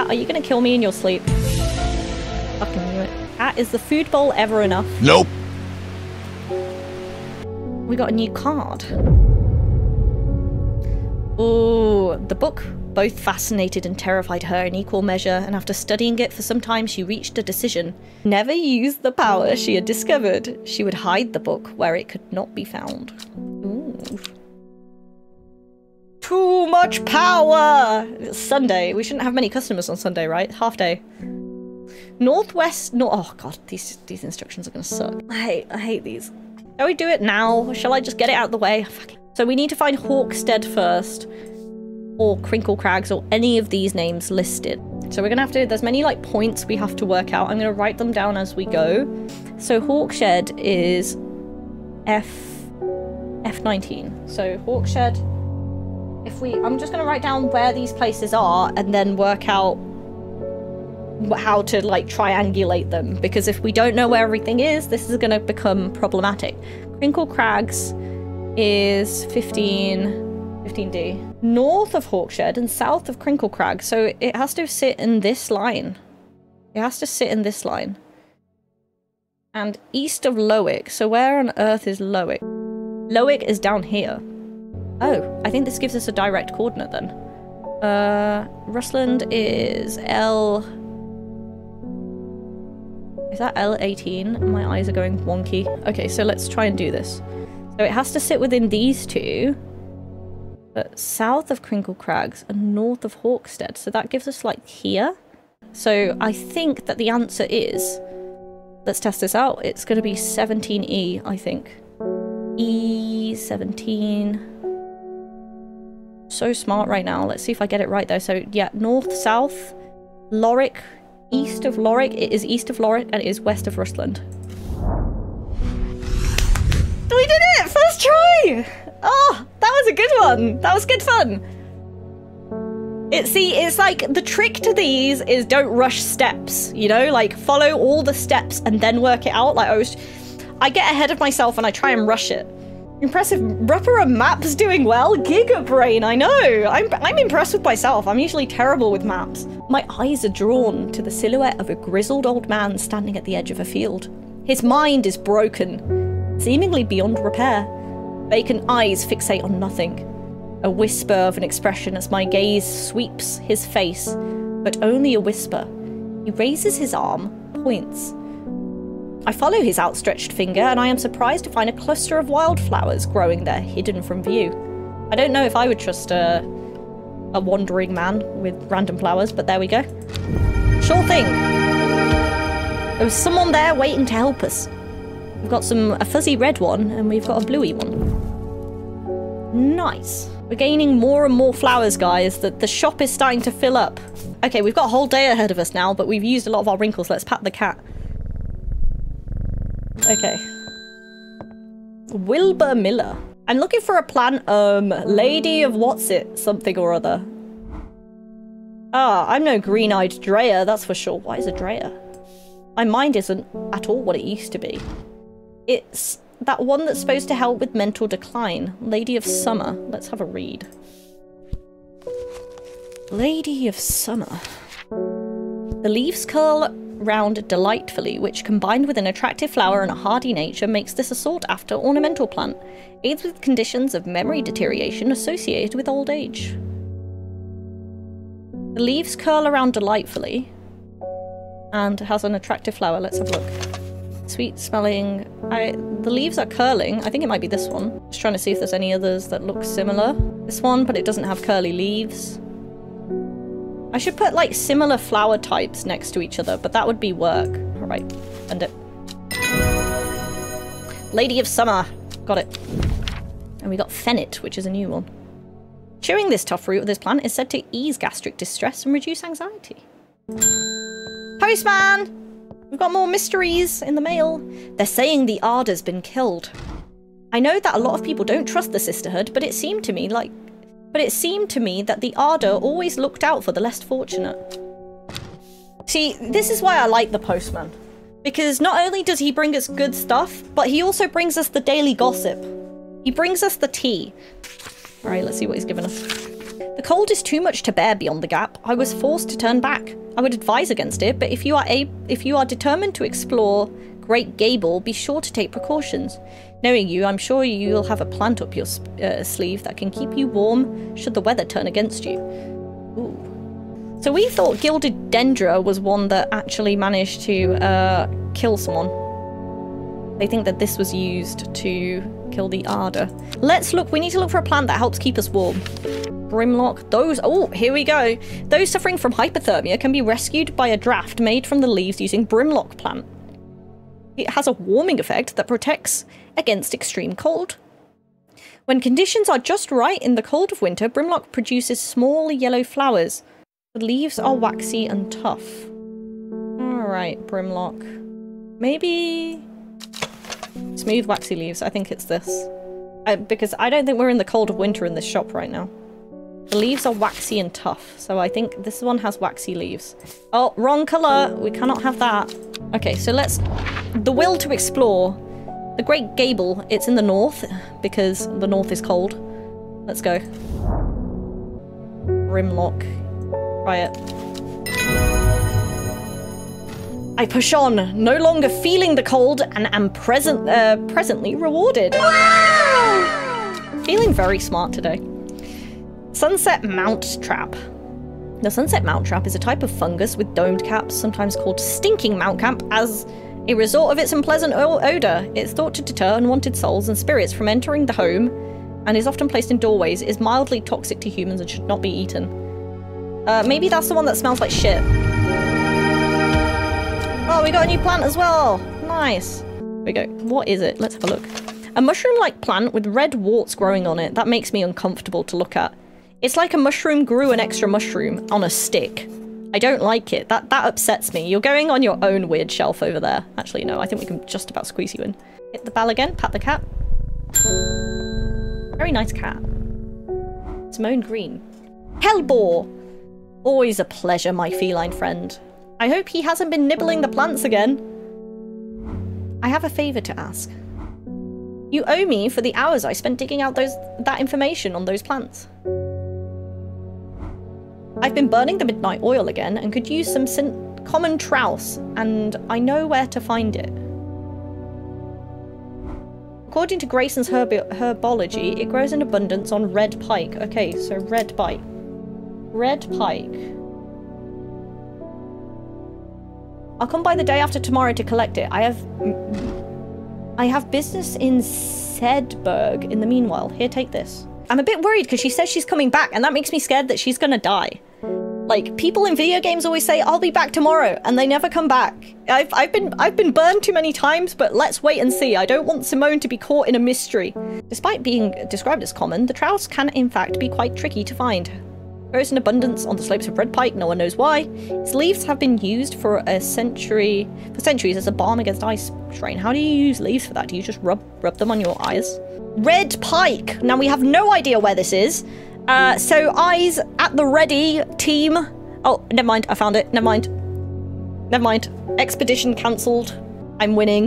Cat, are you gonna kill me in your sleep? Fucking knew it. Cat, is the food bowl ever enough? Nope. We got a new card. Ooh, the book both fascinated and terrified her in equal measure, and after studying it for some time, she reached a decision. Never use the power she had discovered. She would hide the book where it could not be found. Ooh. Too much power! It's Sunday. We shouldn't have many customers on Sunday, right? Half day. Northwest... No, oh god, these instructions are gonna suck. I hate these. Shall we do it now? Shall I just get it out of the way? So we need to find Hawkstead first, or Crinkle Crags, or any of these names listed. So we're gonna have to, there's many like points we have to work out. I'm gonna write them down as we go. So Hawkshed is F19. So Hawkshed, I'm just gonna write down where these places are and then work out how to like triangulate them, because if we don't know where everything is, this is gonna become problematic. Crinkle Crags is 15D. North of Hawkshed and south of Crinkle Crag, so it has to sit in this line. It has to sit in this line. And east of Lowick, so where on earth is Lowick? Lowick is down here. Oh, I think this gives us a direct coordinate then. Rustland is L... Is that L18? My eyes are going wonky. Okay, so let's try and do this. So it has to sit within these two, but south of Crinkle Crags and north of Hawkstead. So that gives us like here. So I think that the answer is, let's test this out. It's going to be 17E, I think. E17. So smart right now. Let's see if I get it right though. So yeah, north, south, Lorick, east of Lorick. It is east of Lorick and it is west of Rustland. We did it! First try! Oh, that was a good one. That was good fun. It's like the trick to these is don't rush steps, you know? Like follow all the steps and then work it out. Like I get ahead of myself and I try and rush it. Impressive. Rupper Maps doing well. Giga Brain, I know. I'm impressed with myself. I'm usually terrible with maps. My eyes are drawn to the silhouette of a grizzled old man standing at the edge of a field. His mind is broken, seemingly beyond repair. Vacant eyes fixate on nothing. A whisper of an expression as my gaze sweeps his face, but only a whisper. He raises his arm, points. I follow his outstretched finger, and I am surprised to find a cluster of wildflowers growing there, hidden from view. I don't know if I would trust a wandering man with random flowers, but there we go. Sure thing. There was someone there waiting to help us. We've got a fuzzy red one, and we've got a bluey one. Nice. We're gaining more and more flowers, guys. The shop is starting to fill up. Okay, we've got a whole day ahead of us now, but we've used a lot of our wrinkles. Let's pat the cat. Okay. Wilbur Miller. I'm looking for a plant, Lady of what's it, something or other. Ah, I'm no green-eyed Drea, that's for sure. What is a Drea? My mind isn't at all what it used to be. It's that one that's supposed to help with mental decline. Lady of Summer. Let's have a read. Lady of Summer. The leaves curl round delightfully, which combined with an attractive flower and a hardy nature makes this a sought-after ornamental plant. Aids with conditions of memory deterioration associated with old age. The leaves curl around delightfully and has an attractive flower. Let's have a look. Sweet smelling. The leaves are curling. I think it might be this one. Just trying to see if there's any others that look similar. This one, but it doesn't have curly leaves. I should put like similar flower types next to each other, but that would be work. All right, send it. Lady of Summer. Got it. And we got Fennit, which is a new one. Chewing this tough root of this plant is said to ease gastric distress and reduce anxiety. Postman! We've got more mysteries in the mail. They're saying the Arder's been killed. I know that a lot of people don't trust the Sisterhood, but it seemed to me that the Arder always looked out for the less fortunate. See, this is why I like the Postman. Because not only does he bring us good stuff, but he also brings us the daily gossip. He brings us the tea. Alright, let's see what he's given us. The cold is too much to bear beyond the gap. I was forced to turn back. I would advise against it, but if you are determined to explore Great Gable, be sure to take precautions. Knowing you, I'm sure you'll have a plant up your sleeve that can keep you warm should the weather turn against you. Ooh. So we thought Gilded Dendra was one that actually managed to kill someone. They think that this was used to kill the Ardor. Let's look. We need to look for a plant that helps keep us warm. Brimlock. Those. Oh, here we go. Those suffering from hypothermia can be rescued by a draft made from the leaves using Brimlock plant. It has a warming effect that protects against extreme cold. When conditions are just right in the cold of winter, Brimlock produces small yellow flowers. The leaves are waxy and tough. Alright, Brimlock. Maybe... smooth waxy leaves. I think it's this. Because I don't think we're in the cold of winter in this shop right now. The leaves are waxy and tough, so I think this one has waxy leaves. Oh, wrong colour! We cannot have that. Okay, so let's... the will to explore. The Great Gable, it's in the north, because the north is cold. Let's go. Brimlock. Try it. I push on, no longer feeling the cold, and am presently rewarded. Wow! Feeling very smart today. Sunset Mount Trap. The Sunset Mount Trap is a type of fungus with domed caps, sometimes called Stinking Mount Cap, as a result of its unpleasant odor. It's thought to deter unwanted souls and spirits from entering the home, and is often placed in doorways, is mildly toxic to humans and should not be eaten. Maybe that's the one that smells like shit. Oh, we got a new plant as well! Nice. Here we go. What is it? Let's have a look. A mushroom-like plant with red warts growing on it. That makes me uncomfortable to look at. It's like a mushroom grew an extra mushroom on a stick. I don't like it. That upsets me. You're going on your own weird shelf over there. Actually, no, I think we can just about squeeze you in. Hit the bell again. Pat the cat. Very nice cat. Simone Green. Hellbore! Always a pleasure, my feline friend. I hope he hasn't been nibbling the plants again. I have a favour to ask. You owe me for the hours I spent digging out that information on those plants. I've been burning the midnight oil again and could use some common trouse, and I know where to find it. According to Grayson's herbology, it grows in abundance on red pike. Okay, so red pike. Red pike. I'll come by the day after tomorrow to collect it. I have business in Sedberg in the meanwhile. Here, take this. I'm a bit worried because she says she's coming back, and that makes me scared that she's gonna die. Like, people in video games always say, I'll be back tomorrow, and they never come back. I've been burned too many times, but let's wait and see. I don't want Simone to be caught in a mystery. Despite being described as common, the trouse can in fact be quite tricky to find. Grows in abundance on the slopes of Red Pike, no one knows why. Its leaves have been used for centuries as a balm against eye strain. How do you use leaves for that? Do you just rub them on your eyes? Red Pike! Now we have no idea where this is. So eyes at the ready, team. Oh, never mind, I found it. Never mind. Never mind. Expedition cancelled. I'm winning.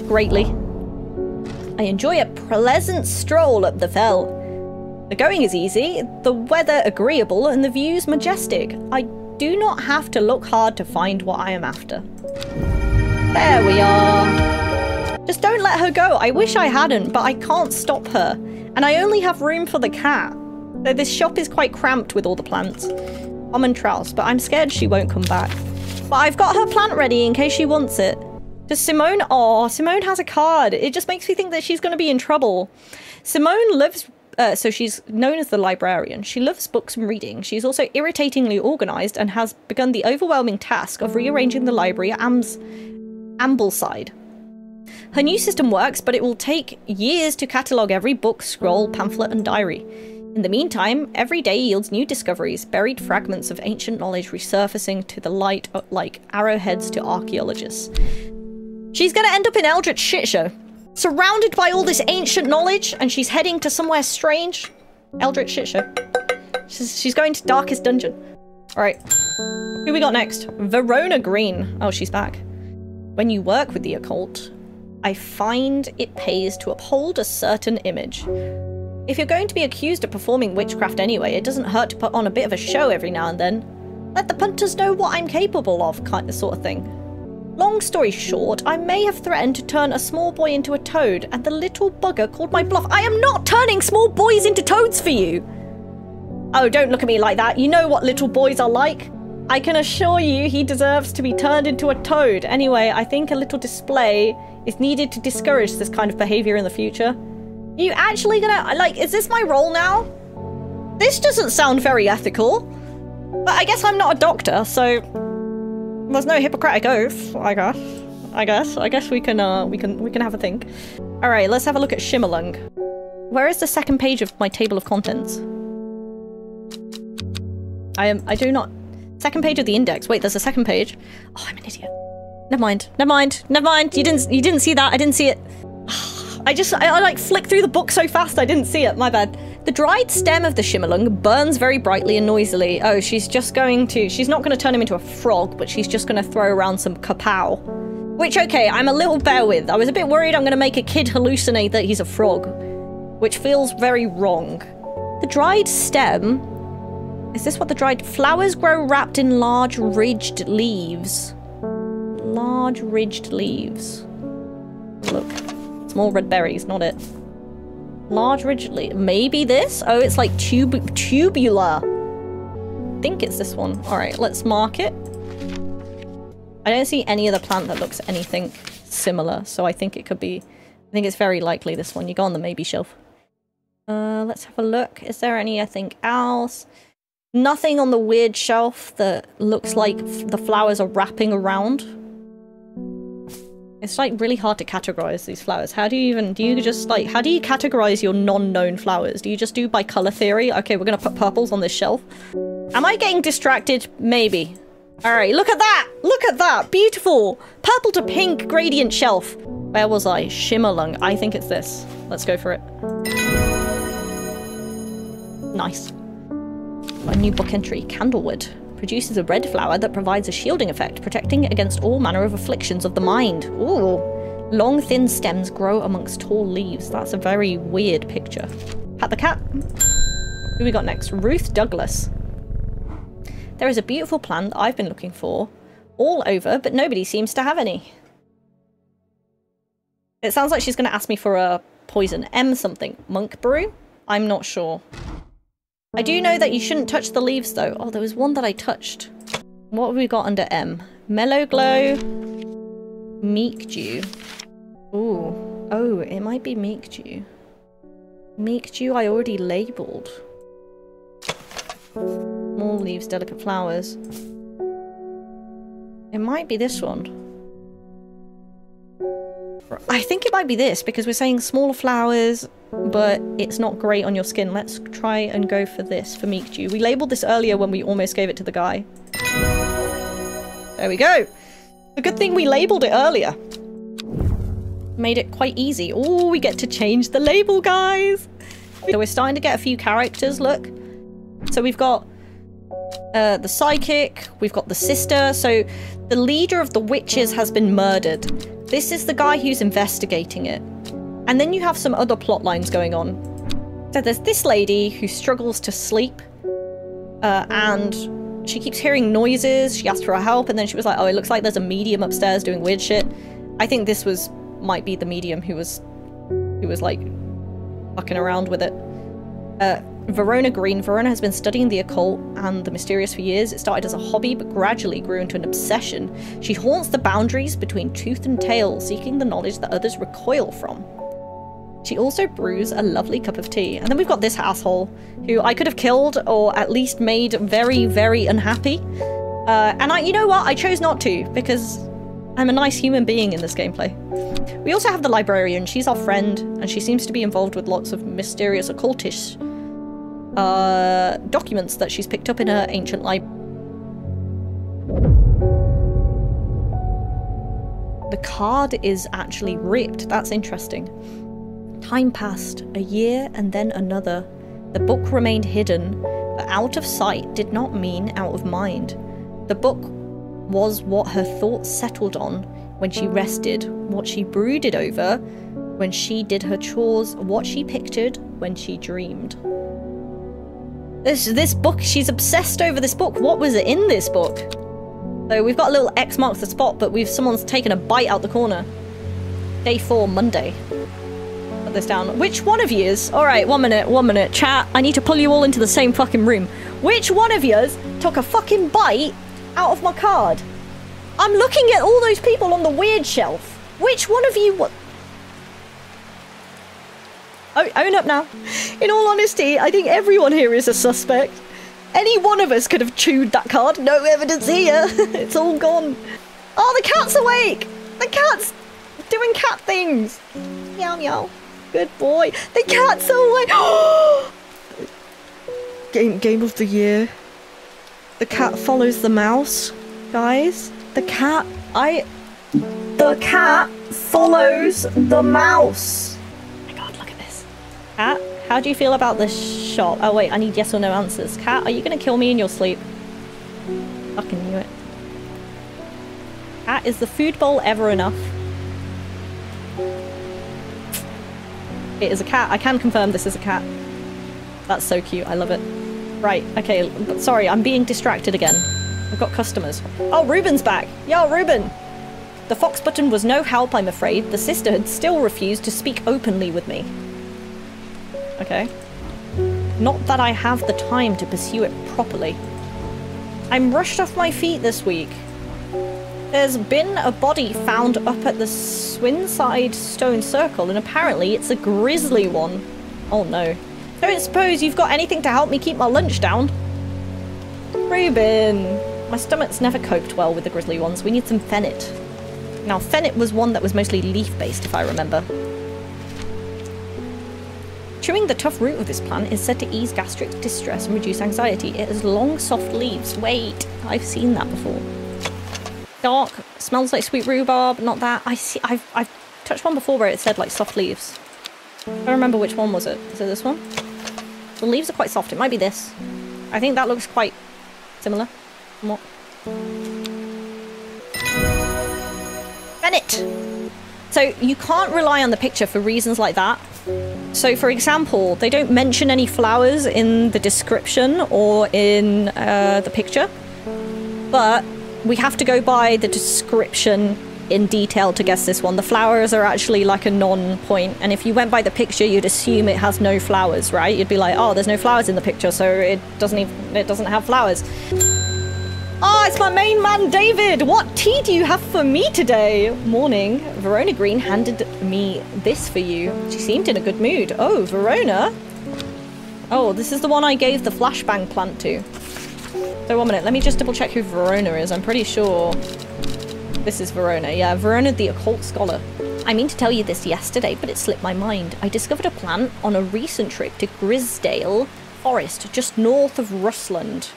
Greatly. I enjoy a pleasant stroll up the fell. The going is easy, the weather agreeable, and the views majestic. I do not have to look hard to find what I am after. There we are. Just don't let her go. I wish I hadn't, but I can't stop her. And I only have room for the cat. So this shop is quite cramped with all the plants. Common trouse, but I'm scared she won't come back. But I've got her plant ready in case she wants it. Does Simone? Oh, Simone has a card. It just makes me think that she's going to be in trouble. Simone lives... so she's known as the librarian. She loves books and reading. She's also irritatingly organised and has begun the overwhelming task of rearranging the library at Ambleside. Her new system works, but it will take years to catalogue every book, scroll, pamphlet and diary. In the meantime, every day yields new discoveries, buried fragments of ancient knowledge resurfacing to the light like arrowheads to archaeologists. She's gonna end up in Eldritch Shit Show. Surrounded by all this ancient knowledge, and she's heading to somewhere strange. Eldritch Shit Show. She's going to Darkest Dungeon. Alright. Who we got next? Verona Green. Oh, she's back. When you work with the occult, I find it pays to uphold a certain image. If you're going to be accused of performing witchcraft anyway, it doesn't hurt to put on a bit of a show every now and then. Let the punters know what I'm capable of, kind of sort of thing. Long story short, I may have threatened to turn a small boy into a toad, and the little bugger called my bluff. I am not turning small boys into toads for you! Oh, don't look at me like that. You know what little boys are like. I can assure you he deserves to be turned into a toad. Anyway, I think a little display is needed to discourage this kind of behavior in the future. Are you actually gonna, like, is this my role now? This doesn't sound very ethical. But I guess I'm not a doctor, so there's no Hippocratic oath, I guess. I guess we can have a think. All right, let's have a look at Shimmerlung. Where is the second page of my table of contents? I do not. Second page of the index. Wait, there's a second page. Oh, I'm an idiot. Never mind. Never mind. Never mind. You didn't see that. I didn't see it. I like flicked through the book so fast I didn't see it. My bad. The dried stem of the Shimmerlung burns very brightly and noisily. Oh, she's not going to turn him into a frog, but she's just going to throw around some kapow. Which, okay, I'm a little bear with. I was a bit worried I'm going to make a kid hallucinate that he's a frog, which feels very wrong. The dried stem... Is this what the dried... Flowers grow wrapped in large ridged leaves. Large ridged leaves. Look. Small red berries, not it. Large ridged leaves. Maybe this? Oh, it's like tubular. I think it's this one. Alright, let's mark it. I don't see any other plant that looks anything similar, so I think it could be... I think it's very likely this one. You go on the maybe shelf. Let's have a look. Is there anything else? Nothing on the weird shelf that looks like the flowers are wrapping around. It's like really hard to categorize these flowers. How do you even, how do you categorize your non-known flowers? Do you just do by color theory? Okay, we're gonna put purples on this shelf. Am I getting distracted? Maybe. All right, look at that! Look at that! Beautiful! Purple to pink gradient shelf. Where was I? Shimmerlung. I think it's this. Let's go for it. Nice. A new book entry. Candlewood. Produces a red flower that provides a shielding effect, protecting against all manner of afflictions of the mind. Ooh. Long, thin stems grow amongst tall leaves. That's a very weird picture. Pat the cat. Who we got next? Ruth Douglas. There is a beautiful plant I've been looking for all over, but nobody seems to have any. It sounds like she's going to ask me for a poison. M something. Monk brew? I'm not sure. I do know that you shouldn't touch the leaves, though. Oh, there was one that I touched. What have we got under M? Mellow Glow. Meek Dew. Ooh. Oh, it might be Meek Dew. Meek Dew I already labelled. Small leaves, delicate flowers. It might be this one. I think it might be this, because we're saying smaller flowers, but it's not great on your skin. Let's try and go for this, for Meek Dew. We labelled this earlier when we almost gave it to the guy. There we go! A good thing we labelled it earlier. Made it quite easy. Oh, we get to change the label, guys! So we're starting to get a few characters, look. So we've got the psychic, we've got the sister. So the leader of the witches has been murdered. This is the guy who's investigating it. And then you have some other plot lines going on. So there's this lady who struggles to sleep. And she keeps hearing noises. She asked for help, and then she was like, oh, it looks like there's a medium upstairs doing weird shit. I think this might be the medium who was like fucking around with it. Verona Green. Verona has been studying the occult and the mysterious for years. It started as a hobby, but gradually grew into an obsession. She haunts the boundaries between tooth and tail, seeking the knowledge that others recoil from. She also brews a lovely cup of tea. And then we've got this asshole, who I could have killed, or at least made very, very unhappy. And you know what? I chose not to, because I'm a nice human being in this gameplay. We also have the librarian. She's our friend, and she seems to be involved with lots of mysterious occultish documents that she's picked up in her ancient library. The card is actually ripped. That's interesting. Time passed, a year and then another. The book remained hidden, but out of sight did not mean out of mind. The book was what her thoughts settled on when she rested, what she brooded over when she did her chores, what she pictured when she dreamed. This book, she's obsessed over this book. What was it in this book? So we've got a little X marks the spot, but someone's taken a bite out the corner. Day 4, Monday. Put this down. Which one of yous? Alright, 1 minute. Chat, I need to pull you all into the same fucking room. Which one of yous took a fucking bite out of my card? I'm looking at all those people on the weird shelf. Which one of you... What? Oh, own up now. In all honesty, I think everyone here is a suspect. Any one of us could have chewed that card. No evidence here. It's all gone. Oh, the cat's awake. The cat's doing cat things. Meow, meow. Good boy. The cat's awake. Game of the year. The cat follows the mouse. Guys, the cat follows the mouse. Oh my god, look at this. Cat, how do you feel about this shop? Oh wait, I need yes or no answers. Cat, are you gonna kill me in your sleep? Fucking knew it. Cat, is the food bowl ever enough? It is a cat. I can confirm this is a cat. That's so cute. I love it. Right, okay, but sorry, I'm being distracted again. We've got customers. Oh, Ruben's back! Yo, Ruben! The fox button was no help, I'm afraid. The sisterhood still refused to speak openly with me. Okay. Not that I have the time to pursue it properly. I'm rushed off my feet this week. There's been a body found up at the Swinside Stone Circle, and apparently it's a grisly one. Oh no. Don't suppose you've got anything to help me keep my lunch down? Ruben! My stomach's never coped well with the grisly ones. We need some fennet. Now, fennet was one that was mostly leaf-based, if I remember. Chewing the tough root of this plant is said to ease gastric distress and reduce anxiety. It has long, soft leaves. Wait, I've seen that before. Dark, smells like sweet rhubarb, not that. I've touched one before where it said like soft leaves. I don't remember which one was it. Is it this one? The leaves are quite soft. It might be this. I think that looks quite similar. What? Bennett! So you can't rely on the picture for reasons like that. So for example, they don't mention any flowers in the description or in the picture, but we have to go by the description in detail to guess this one. The flowers are actually like a non-point, and if you went by the picture, you'd assume it has no flowers, right? You'd be like, oh, there's no flowers in the picture, so it doesn't have flowers. Oh, it's my main man, David! What tea do you have for me today? Morning. Verona Green handed me this for you. She seemed in a good mood. Oh, Verona? Oh, this is the one I gave the flashbang plant to. So 1 minute, let me just double check who Verona is. I'm pretty sure this is Verona. Yeah, Verona the occult scholar. I mean to tell you this yesterday, but it slipped my mind. I discovered a plant on a recent trip to Grisdale Forest, just north of Rusland.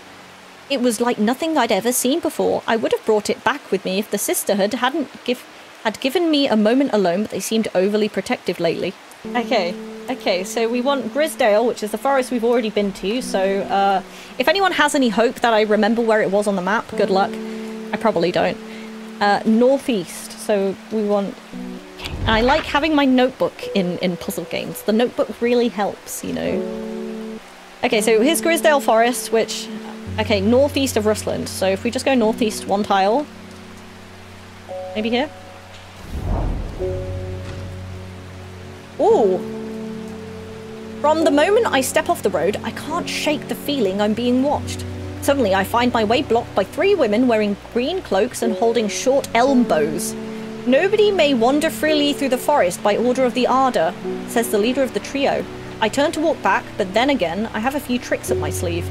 It was like nothing I'd ever seen before. I would have brought it back with me if the sisterhood had given me a moment alone, but they seemed overly protective lately. Okay, so we want Grisdale, which is the forest we've already been to, so if anyone has any hope that I remember where it was on the map, good luck. I probably don't. Northeast, so we want... I like having my notebook in puzzle games. The notebook really helps, you know. Okay, so here's Grisdale Forest, which... Okay, northeast of Rusland. So if we just go northeast one tile... Maybe here? Ooh! From the moment I step off the road, I can't shake the feeling I'm being watched. Suddenly, I find my way blocked by 3 women wearing green cloaks and holding short elm bows. Nobody may wander freely through the forest by order of the Arda, says the leader of the trio. I turn to walk back, but then again, I have a few tricks up my sleeve.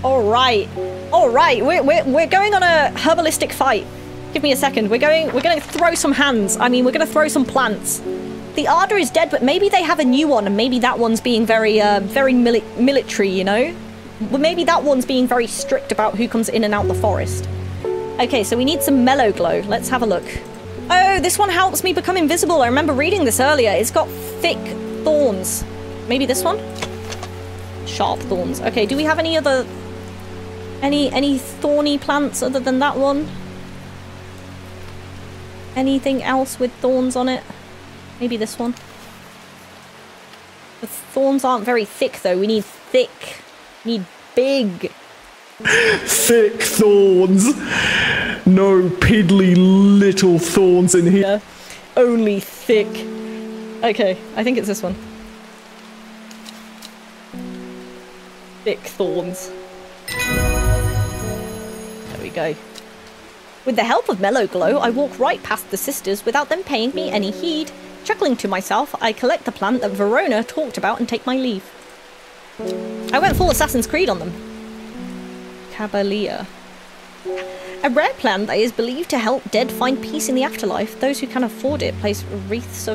Alright, we're going on a herbalistic fight. Give me a second, we're gonna throw some hands. I mean, we're gonna throw some plants. The Arda is dead, but maybe they have a new one, and maybe that one's being very military, you know? Well, maybe that one's being very strict about who comes in and out the forest. Okay, so we need some mellow glow. Let's have a look. Oh, this one helps me become invisible. I remember reading this earlier. It's got thick thorns. Maybe this one? Sharp thorns. Okay, do we have any other... Any thorny plants other than that one? Anything else with thorns on it? Maybe this one? The thorns aren't very thick, though. We need thick. We need big. Thick thorns. No piddly little thorns in here. Yeah. Only thick. Okay, I think it's this one. Thick thorns. There we go. With the help of Mellow Glow, I walk right past the sisters without them paying me any heed. Chuckling to myself, I collect the plant that Verona talked about and take my leave. I went full Assassin's Creed on them. Caballia. A rare plant that is believed to help dead find peace in the afterlife. Those who can afford it place wreaths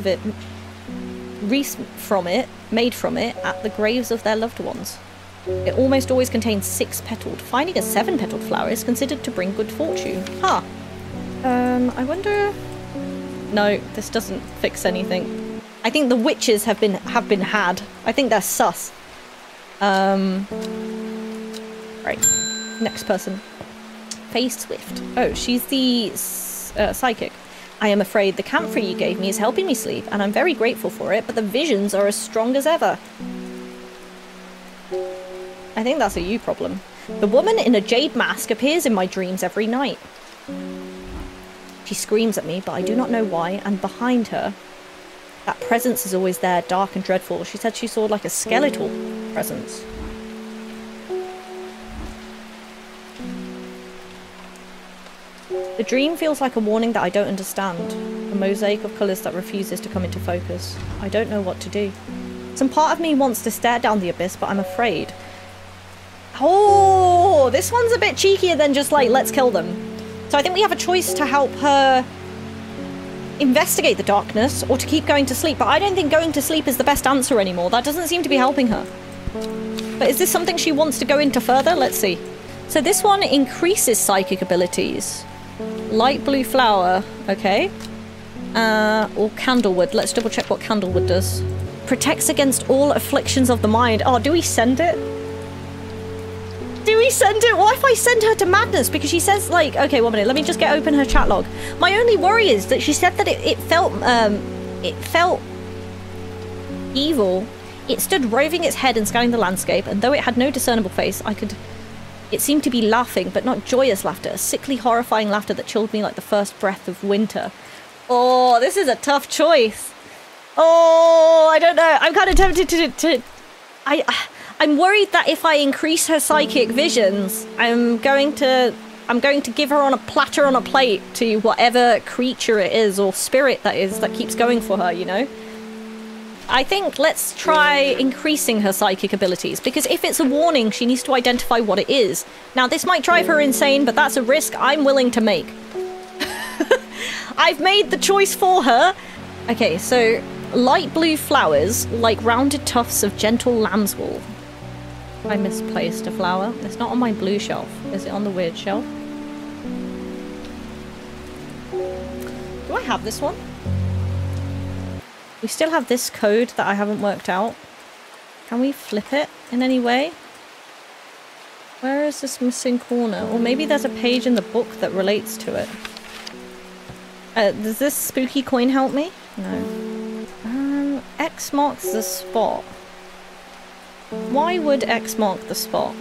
made from it at the graves of their loved ones. It almost always contains 6-petaled. Finding a 7-petaled flower is considered to bring good fortune. Huh. I wonder... No, this doesn't fix anything. I think the witches have been had. I think they're sus. Right. Next person. Faye Swift. Oh, she's the psychic. I am afraid the camphor you gave me is helping me sleep, and I'm very grateful for it, but the visions are as strong as ever. I think that's a you problem. The woman in a jade mask appears in my dreams every night. She screams at me, but I do not know why, and behind her, that presence is always there, dark and dreadful. She said she saw like a skeletal presence. The dream feels like a warning that I don't understand. A mosaic of colours that refuses to come into focus. I don't know what to do. Some part of me wants to stare down the abyss, but I'm afraid. Oh, this one's a bit cheekier than just like, let's kill them. So I think we have a choice to help her investigate the darkness or to keep going to sleep. But I don't think going to sleep is the best answer anymore. That doesn't seem to be helping her. But is this something she wants to go into further? Let's see. So this one increases psychic abilities. Light blue flower. Okay. Or candlewood. Let's double check what candlewood does. Protects against all afflictions of the mind. Oh, do we send it? Do we send it? What if I send her to madness? Because she says, like, okay, 1 minute. Let me just open her chat log. My only worry is that she said that it felt evil. It stood roving its head and scanning the landscape, and though it had no discernible face, it seemed to be laughing, but not joyous laughter. A sickly, horrifying laughter that chilled me like the first breath of winter. Oh, this is a tough choice. Oh, I don't know. I'm kind of tempted to I'm worried that if I increase her psychic visions, I'm going to give her on a platter on a plate to whatever creature it is or spirit that is that keeps going for her, you know? I think let's try increasing her psychic abilities, because if it's a warning, she needs to identify what it is. Now, this might drive her insane, but that's a risk I'm willing to make. I've made the choice for her. Okay, so light blue flowers, like rounded tufts of gentle lamb's wool. I misplaced a flower. It's not on my blue shelf. Is it on the weird shelf? Do I have this one? We still have this code that I haven't worked out. Can we flip it in any way? Where is this missing corner? Or maybe there's a page in the book that relates to it. Does this spooky coin help me? No. X marks the spot. Why would X mark the spot?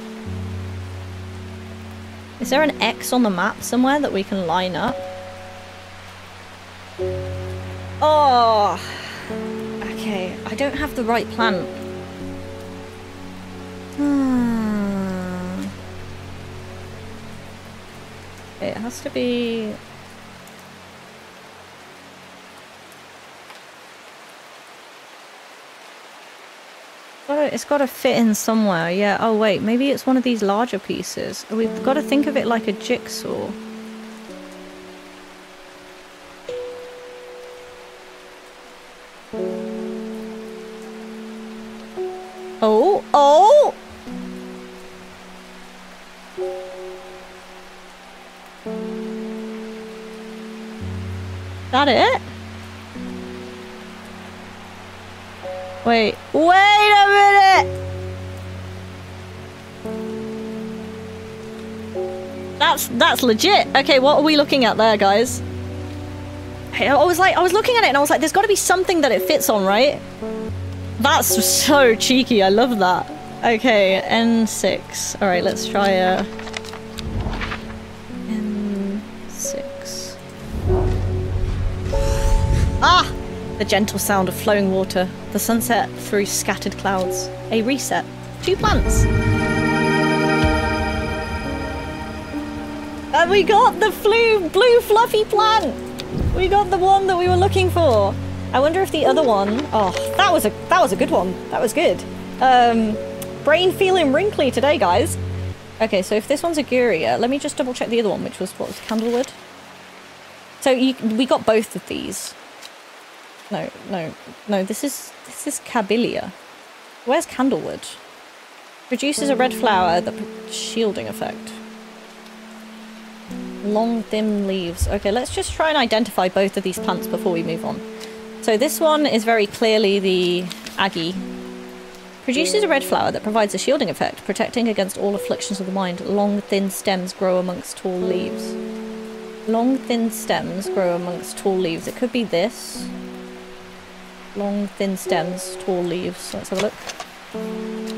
Is there an X on the map somewhere that we can line up? Oh! Okay, I don't have the right plant. It has to be... It's got to fit in somewhere, yeah. Oh wait, maybe it's one of these larger pieces. We've got to think of it like a jigsaw. Oh, oh! That it? Wait a minute! That's legit. Okay, what are we looking at there, guys? I was looking at it and I was like, there's got to be something that it fits on, right? That's so cheeky. I love that. Okay, N6. All right, let's try a N6. Ah! The gentle sound of flowing water. The sunset through scattered clouds. A reset. 2 plants. And we got the blue fluffy plant. We got the one that we were looking for. I wonder if the other one... Oh, that was a good one. That was good. Brain feeling wrinkly today, guys. Okay, so if this one's a Guria, let me just double check the other one, which was, what was Candlewood? So we got both of these. No, this is Cabilia. Where's Candlewood? Produces a red flower that shielding effect. Long, thin leaves. Okay, let's just try and identify both of these plants before we move on. So this one is very clearly the Aggie. Produces a red flower that provides a shielding effect, protecting against all afflictions of the mind. Long, thin stems grow amongst tall leaves. Long, thin stems grow amongst tall leaves. It could be this. Long, thin stems, tall leaves. Let's have a look.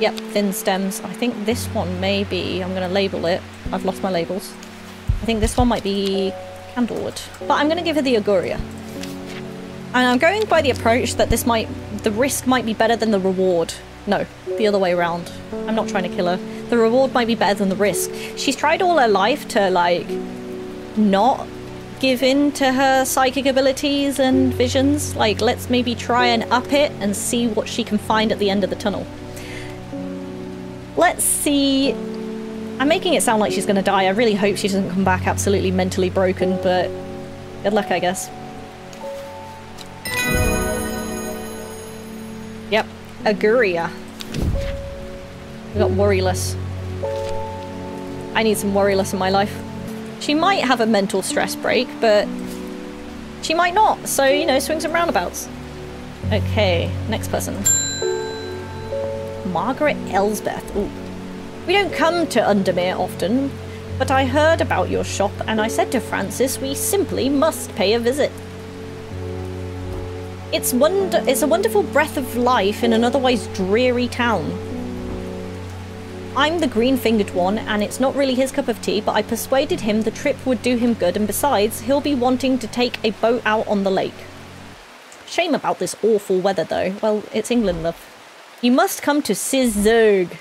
Yep, thin stems. I think this one may be... I'm going to label it. I've lost my labels. I think this one might be Candlewood. But I'm going to give her the Auguria. And I'm going by the approach that the risk might be better than the reward. No, the other way around. I'm not trying to kill her. The reward might be better than the risk. She's tried all her life to, like, not give in to her psychic abilities and visions. Like, let's maybe try and up it and see what she can find at the end of the tunnel. Let's see. I'm making it sound like she's going to die. I really hope she doesn't come back absolutely mentally broken, but good luck, I guess. Yep, Auguria. We got Worryless. I need some Worryless in my life. She might have a mental stress break, but she might not. So, you know, swings and roundabouts. Okay, next person. Margaret Elsbeth. Ooh. We don't come to Undermere often, but I heard about your shop and I said to Francis we simply must pay a visit. It's a wonderful breath of life in an otherwise dreary town. I'm the green-fingered one, and it's not really his cup of tea, but I persuaded him the trip would do him good, and besides, he'll be wanting to take a boat out on the lake. Shame about this awful weather, though. Well, it's England, love. You must come to Sizergh.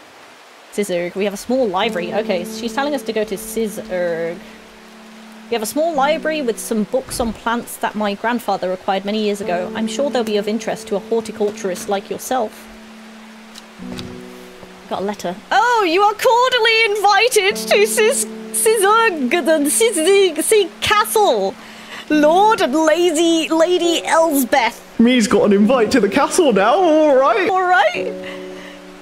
Sizergh. We have a small library. Okay, she's telling us to go to Sizergh. We have a small library with some books on plants that my grandfather acquired many years ago. I'm sure they'll be of interest to a horticulturist like yourself. Got a letter. Oh, you are cordially invited to Sizergh Castle. Lord and Lady Elsbeth. Me's got an invite to the castle now, alright.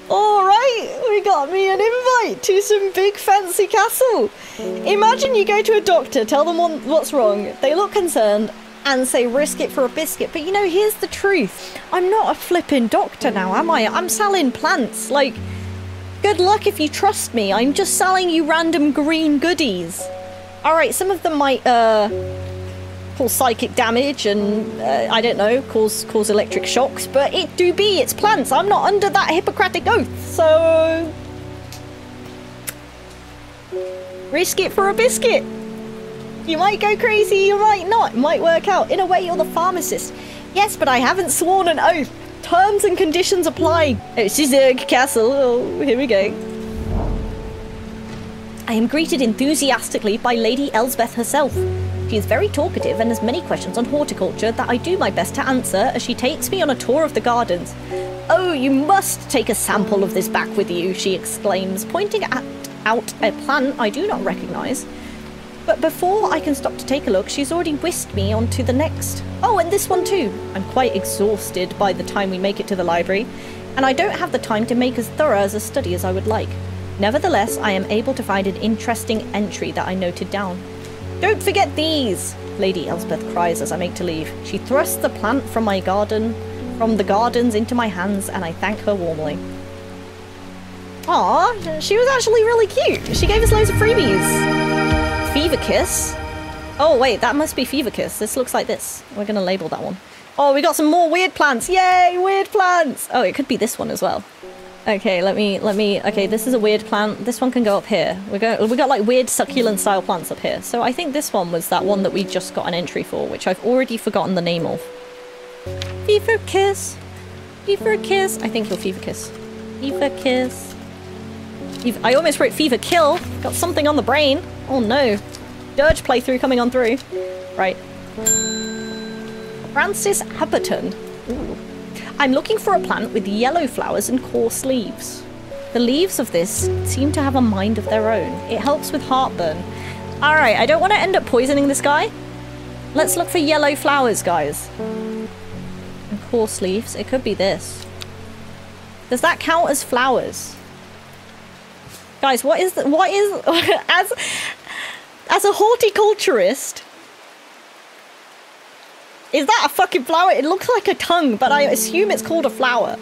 Alright, we got me an invite to some big fancy castle. Imagine you go to a doctor, tell them what's wrong. They look concerned and say risk it for a biscuit. But you know, here's the truth. I'm not a flipping doctor now, am I? I'm selling plants. Like, good luck if you trust me. I'm just selling you random green goodies. Alright, some of them might, cause psychic damage and, I don't know, cause electric shocks, but it's plants. I'm not under that Hippocratic oath, so... risk it for a biscuit. You might go crazy, you might not. It might work out. In a way, you're the pharmacist. Yes, but I haven't sworn an oath. Terms and conditions apply. Oh, Sizergh Castle. Oh, here we go. I am greeted enthusiastically by Lady Elsbeth herself. She is very talkative and has many questions on horticulture that I do my best to answer as she takes me on a tour of the gardens. Oh, you must take a sample of this back with you, she exclaims, pointing out a plant I do not recognise. But before I can stop to take a look, she's already whisked me on to the next. Oh, and this one too. I'm quite exhausted by the time we make it to the library, and I don't have the time to make as thorough as a study as I would like. Nevertheless, I am able to find an interesting entry that I noted down. Don't forget these, Lady Elsbeth cries as I make to leave. She thrusts the plant from the gardens into my hands, and I thank her warmly. Aw, she was actually really cute. She gave us loads of freebies. Fever Kiss. Oh wait, that must be Fever Kiss. This looks like this. We're gonna label that one. Oh, we got some more weird plants. Yay, weird plants. Oh, it could be this one as well. Okay, let me, okay, this is a weird plant. This one can go up here. We got like weird succulent style plants up here. So I think this one was that one that we just got an entry for, which I've already forgotten the name of. Fever kiss. Fever kiss. I think he'll fever kiss. Fever kiss. I almost wrote fever kill. Got something on the brain. Oh no. Dirge playthrough coming on through. Right. Francis Happerton. Ooh. I'm looking for a plant with yellow flowers and coarse leaves. The leaves of this seem to have a mind of their own. It helps with heartburn. Alright, I don't want to end up poisoning this guy. Let's look for yellow flowers, guys. And coarse leaves. It could be this. Does that count as flowers? Guys, what is as a horticulturist, is that a fucking flower? It looks like a tongue, but I assume it's called a flower.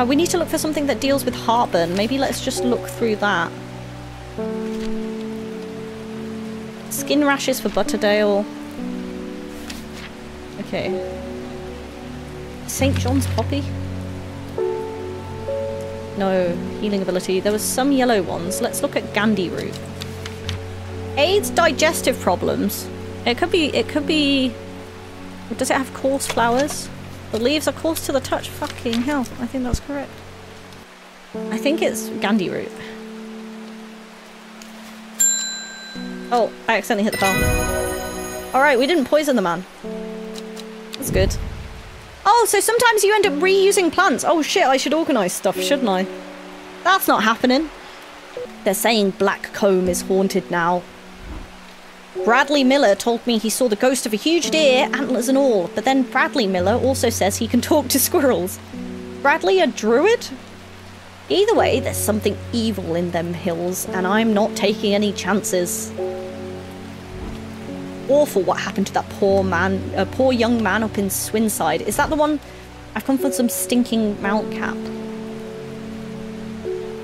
We need to look for something that deals with heartburn. Maybe let's just look through that. Skin rashes for Butterdale. Okay. St. John's poppy? No. Healing ability. There was some yellow ones. Let's look at Gandhi root. Aids digestive problems. It could be... Does it have coarse flowers? The leaves are coarse to the touch. Fucking hell. I think that's correct. I think it's Gandhi root. Oh, I accidentally hit the bell. Alright, we didn't poison the man. That's good. Oh, so sometimes you end up reusing plants. Oh shit, I should organise stuff, shouldn't I? That's not happening. They're saying Black Comb is haunted now. Bradley Miller told me he saw the ghost of a huge deer, antlers and all, but then Bradley Miller also says he can talk to squirrels. Bradley a druid? Either way, there's something evil in them hills, and I'm not taking any chances. Awful what happened to that poor young man up in Swinside. Is that the one? I've come for some stinking Mount Cap.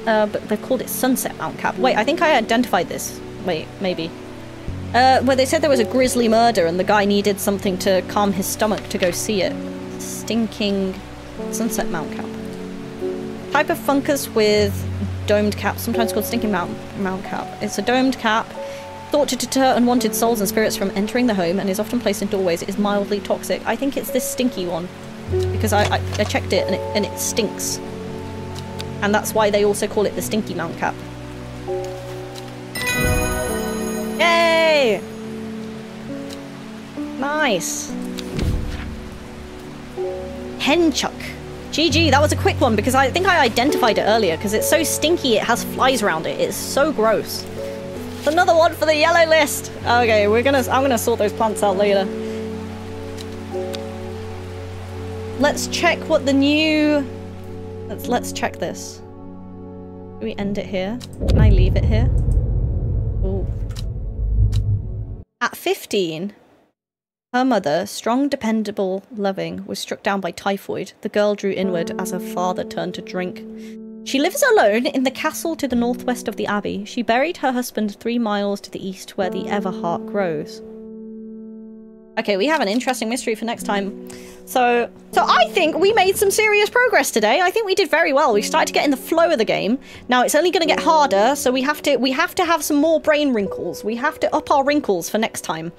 But they've called it Sunset Mount Cap. Wait, I think I identified this. Wait, maybe. Where they said there was a grisly murder and the guy needed something to calm his stomach to go see it. Stinking Sunset Mount Cap. Type of fungus with domed cap, sometimes called stinking mount cap. It's a domed cap, thought to deter unwanted souls and spirits from entering the home and is often placed in doorways. It is mildly toxic. I think it's this stinky one. Because I checked it and it stinks. And that's why they also call it the stinky mount cap. Yay! Nice. Henchuck. GG, that was a quick one because I think I identified it earlier because it's so stinky it has flies around it. It's so gross. Another one for the yellow list. Okay, I'm gonna sort those plants out later. Let's check what the new... Let's check this. Can we end it here? Can I leave it here? Ooh. At 15, her mother, strong, dependable, loving, was struck down by typhoid. The girl drew inward as her father turned to drink. She lives alone in the castle to the northwest of the abbey. She buried her husband 3 miles to the east where the Everheart grows. Okay, we have an interesting mystery for next time. So I think we made some serious progress today. I think we did very well. We started to get in the flow of the game. Now it's only going to get harder, so we have to have some more brain wrinkles. We have to up our wrinkles for next time.